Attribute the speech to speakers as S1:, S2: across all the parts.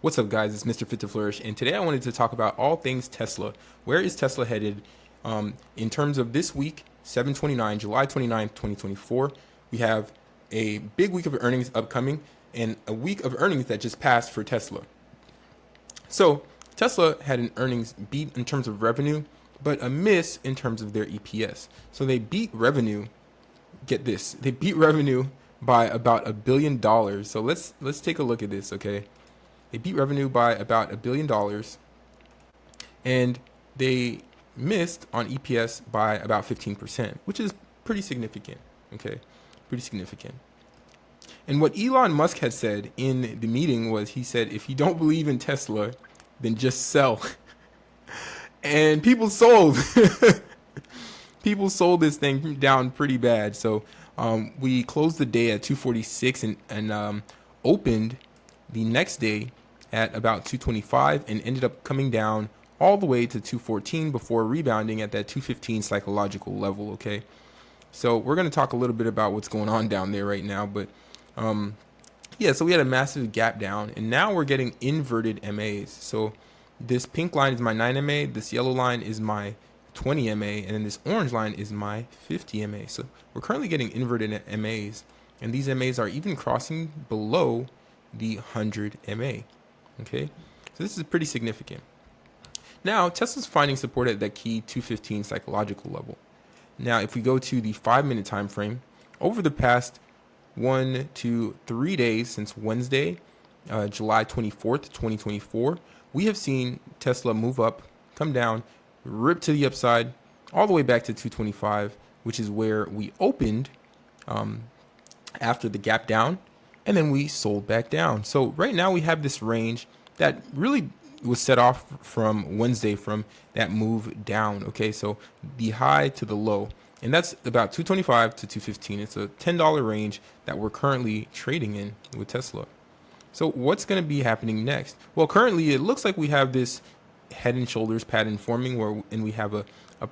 S1: What's up, guys? It's Mr. Fit to Flourish, and today I wanted to talk about all things Tesla. Where is Tesla headed in terms of this week, 7/29, July 29th, 2024? We have a big week of earnings upcoming and a week of earnings that just passed for Tesla. So, Tesla had an earnings beat in terms of revenue, but a miss in terms of their EPS. So, they beat revenue. Get this, they beat revenue by about $1 billion. So let's take a look at this, okay? They beat revenue by about $1 billion, and they missed on EPS by about 15%, which is pretty significant. Okay, pretty significant. And what Elon Musk had said in the meeting was, he said, if you don't believe in Tesla, then just sell. And people sold. People sold this thing down pretty bad. So we closed the day at 246 and opened the next day at about 225 and ended up coming down all the way to 214 before rebounding at that 215 psychological level. Okay, so we're going to talk a little bit about what's going on down there right now, but yeah, so we had a massive gap down, and now we're getting inverted MAs. So this pink line is my 9 MA, this yellow line is my 20 MA, and then this orange line is my 50 MA. So we're currently getting inverted MAs, and these MAs are even crossing below the 100 MA. Okay, so this is pretty significant. Now, Tesla's finding support at that key 215 psychological level. Now, if we go to the 5-minute time frame, over the past 1 to 3 days since Wednesday, July 24th, 2024, we have seen Tesla move up, come down, rip to the upside, all the way back to 225, which is where we opened after the gap down, and then we sold back down. So right now we have this range that really was set off from Wednesday from that move down. Okay, so the high to the low, and that's about 225 to 215. It's a $10 range that we're currently trading in with Tesla. So what's going to be happening next? Well, currently it looks like we have this head and shoulders pattern forming and we have a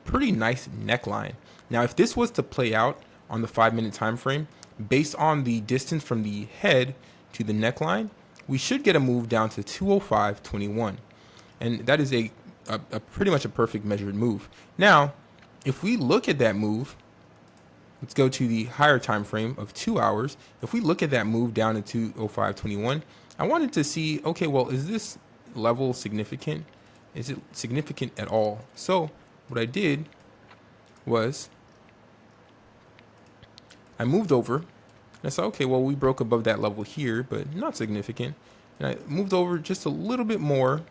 S1: pretty nice neckline. Now, if this was to play out on the 5-minute time frame, based on the distance from the head to the neckline, we should get a move down to 205.21. And that is a pretty much a perfect measured move. Now, if we look at that move, let's go to the higher time frame of 2 hours. If we look at that move down to 205.21, I wanted to see, okay, well, is this level significant? Is it significant at all? So what I did was I moved over and I said, okay, well, we broke above that level here, but not significant. And I moved over just a little bit more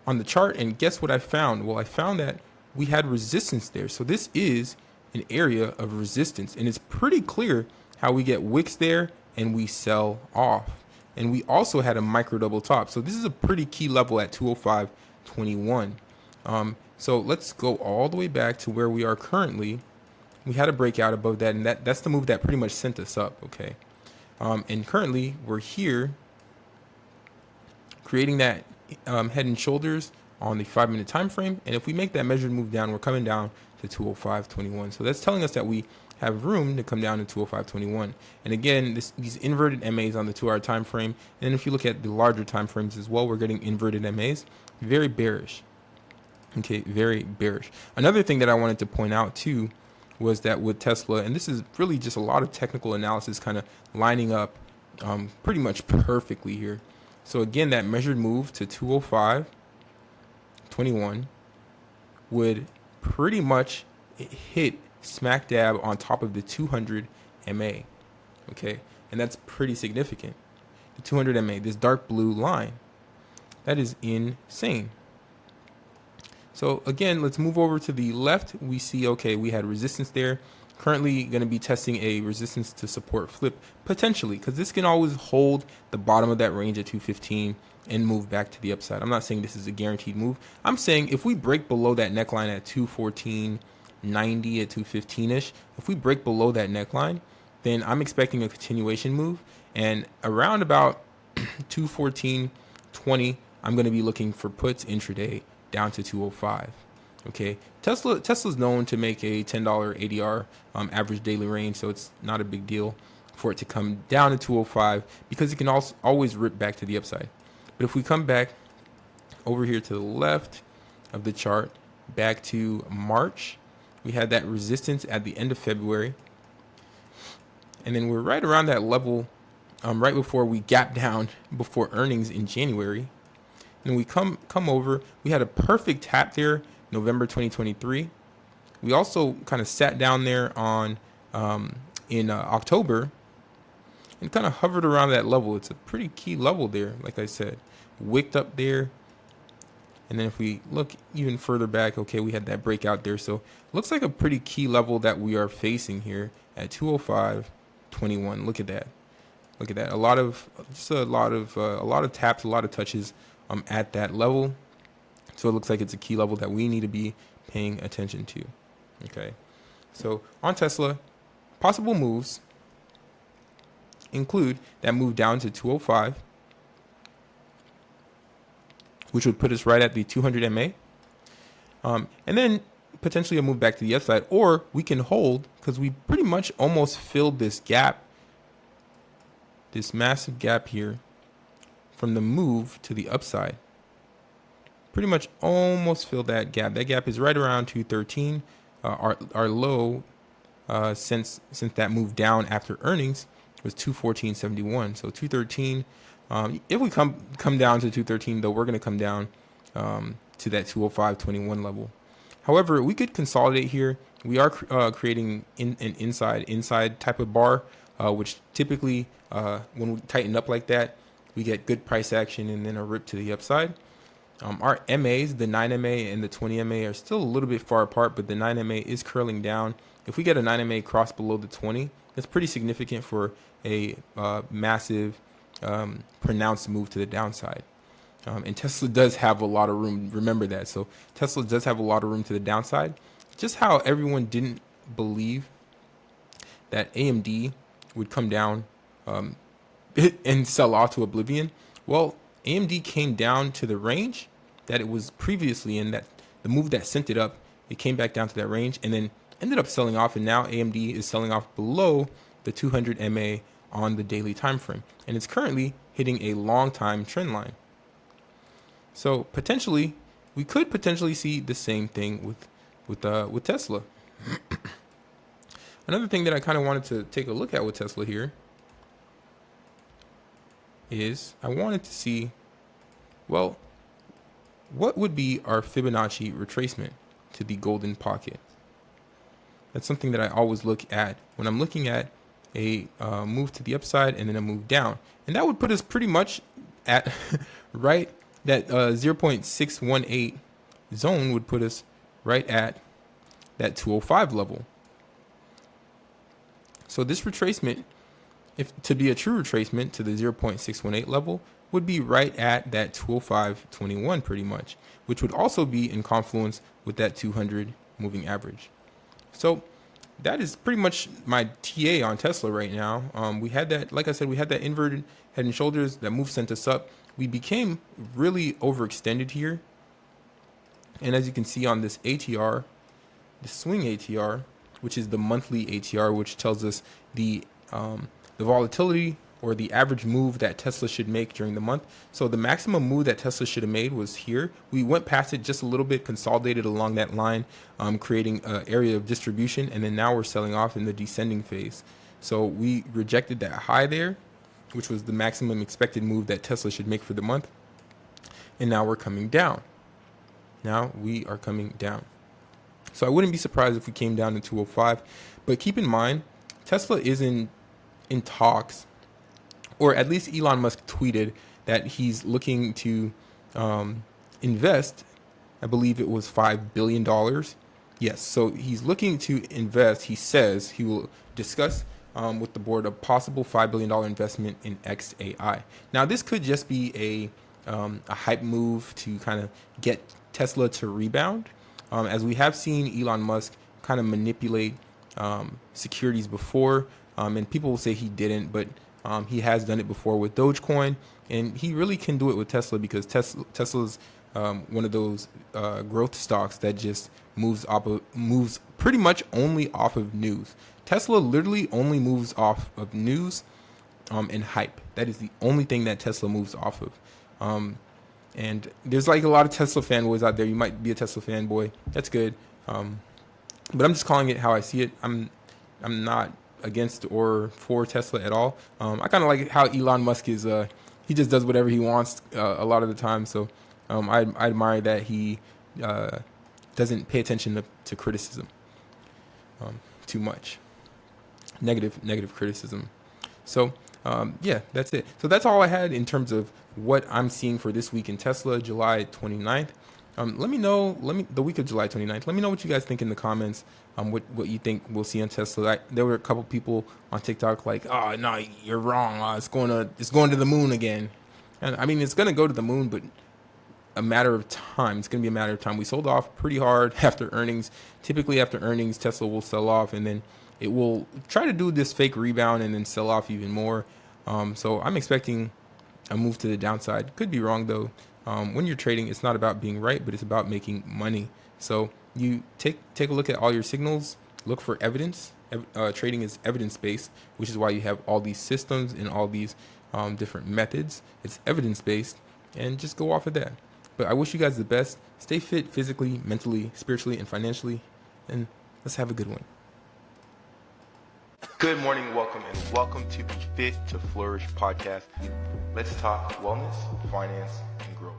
S1: on the chart, and guess what I found? Well, I found that we had resistance there. So this is an area of resistance, and it's pretty clear how we get wicks there and we sell off. And we also had a micro double top. So this is a pretty key level at 205.21. So let's go all the way back to where we are currently. We had a breakout above that, and that's the move that pretty much sent us up. Okay, and currently we're here creating that head and shoulders on the 5-minute time frame, and if we make that measured move down, we're coming down to 205.21. So that's telling us that we have room to come down to 205.21. And again, these inverted MAs on the 2-hour time frame, and then if you look at the larger time frames as well, we're getting inverted MAs. Very bearish. Okay, very bearish. Another thing that I wanted to point out too was that with Tesla, and this is really just a lot of technical analysis kind of lining up pretty much perfectly here. So again, that measured move to 205.21 would pretty much hit smack dab on top of the 200 MA. Okay, and that's pretty significant. The 200 MA, this dark blue line, that is insane. So again, let's move over to the left. We see, okay, we had resistance there. Currently going to be testing a resistance to support flip, potentially, because this can always hold the bottom of that range at 215 and move back to the upside. I'm not saying this is a guaranteed move. I'm saying if we break below that neckline at 214.90 at 215-ish, if we break below that neckline, then I'm expecting a continuation move. And around about 214.20, I'm going to be looking for puts intraday down to 205. Okay, Tesla's known to make a $10 ADR average daily range, so it's not a big deal. for it to come down to 205 because it can also always rip back to the upside. But if we come back over here to the left of the chart, back to March, we had that resistance at the end of February. And then we're right around that level right before we gap down before earnings in January. And we come over, we had a perfect tap there, November 2023. We also kind of sat down there on in October and kind of hovered around that level. It's a pretty key level there, like I said. Wicked up there. And then if we look even further back, okay, we had that breakout there. So looks like a pretty key level that we are facing here at 205.21. Look at that. Look at that. A lot of taps, a lot of touches at that level. So it looks like it's a key level that we need to be paying attention to. Okay. So on Tesla, possible moves include that move down to 205, which would put us right at the 200 MA. And then potentially a move back to the upside, or we can hold because we pretty much almost filled this gap, this massive gap here from the move to the upside. Pretty much almost filled that gap. That gap is right around 213. Our low since that move down after earnings was 214.71. So 213. If we come down to 213, though, we're going to come down to that 205.21 level. However, we could consolidate here. We are creating an inside type of bar, which typically when we tighten up like that, we get good price action and then a rip to the upside. Our MAs, the 9MA and the 20MA, are still a little bit far apart, but the 9MA is curling down. If we get a 9MA cross below the 20, that's pretty significant for a massive, pronounced move to the downside. And Tesla does have a lot of room. Remember that. So Tesla does have a lot of room to the downside. Just how everyone didn't believe that AMD would come down and sell off to oblivion. Well, AMD came down to the range that it was previously in, that the move that sent it up, it came back down to that range and then ended up selling off. And now AMD is selling off below the 200 MA on the daily time frame. And it's currently hitting a long time trend line. So potentially, we could potentially see the same thing with Tesla. Another thing that I kind of wanted to take a look at with Tesla here is I wanted to see, well, what would be our Fibonacci retracement to the golden pocket? That's something that I always look at when I'm looking at a move to the upside and then a move down. And that would put us pretty much at right, that 0.618 zone would put us right at that 205 level. So this retracement, if to be a true retracement to the 0.618 level, would be right at that 205.21 pretty much, which would also be in confluence with that 200 moving average. So that is pretty much my TA on Tesla right now. We had that, like I said, we had that inverted head and shoulders. That move sent us up. We became really overextended here. And as you can see on this ATR, the swing ATR, which is the monthly ATR, which tells us the volatility or the average move that Tesla should make during the month. So the maximum move that Tesla should have made was here. We went past it just a little bit, consolidated along that line, creating an area of distribution, and then now we're selling off in the descending phase. So we rejected that high there, which was the maximum expected move that Tesla should make for the month. And now we're coming down. Now we are coming down. So I wouldn't be surprised if we came down to 205. But keep in mind, Tesla is in talks, or at least Elon Musk tweeted that he's looking to invest, I believe it was $5 billion. Yes, so he's looking to invest. He says he will discuss with the board a possible $5 billion investment in XAI. Now, this could just be a hype move to kind of get Tesla to rebound, as we have seen Elon Musk kind of manipulate securities before, and people will say he didn't, but he has done it before with Dogecoin, and he really can do it with Tesla because Tesla's one of those growth stocks that just moves pretty much only off of news. Tesla literally only moves off of news and hype. That is the only thing that Tesla moves off of. And there's like a lot of Tesla fanboys out there. You might be a Tesla fanboy. That's good. But I'm just calling it how I see it. I'm not against or for Tesla at all. I kind of like how Elon Musk is. He just does whatever he wants a lot of the time. So I admire that he doesn't pay attention to criticism too much. Negative criticism. So yeah, that's it. So that's all I had in terms of what I'm seeing for this week in Tesla, July 29th. Let me know, the week of July 29th. Let me know what you guys think in the comments. What you think we'll see on Tesla. There were a couple people on TikTok like, oh no, you're wrong. It's going to the moon again. And I mean, it's going to go to the moon, but a matter of time. It's going to be a matter of time. We sold off pretty hard after earnings. Typically after earnings, Tesla will sell off and then it will try to do this fake rebound and then sell off even more. So I'm expecting a move to the downside. Could be wrong though. When you're trading, it's not about being right, but it's about making money. So you take a look at all your signals, look for evidence. Trading is evidence-based, which is why you have all these systems and all these different methods. It's evidence-based, and just go off of that. But I wish you guys the best. Stay fit physically, mentally, spiritually, and financially, and let's have a good one. Good morning, welcome to the Fit to Flourish podcast. Let's talk wellness, finance, and growth.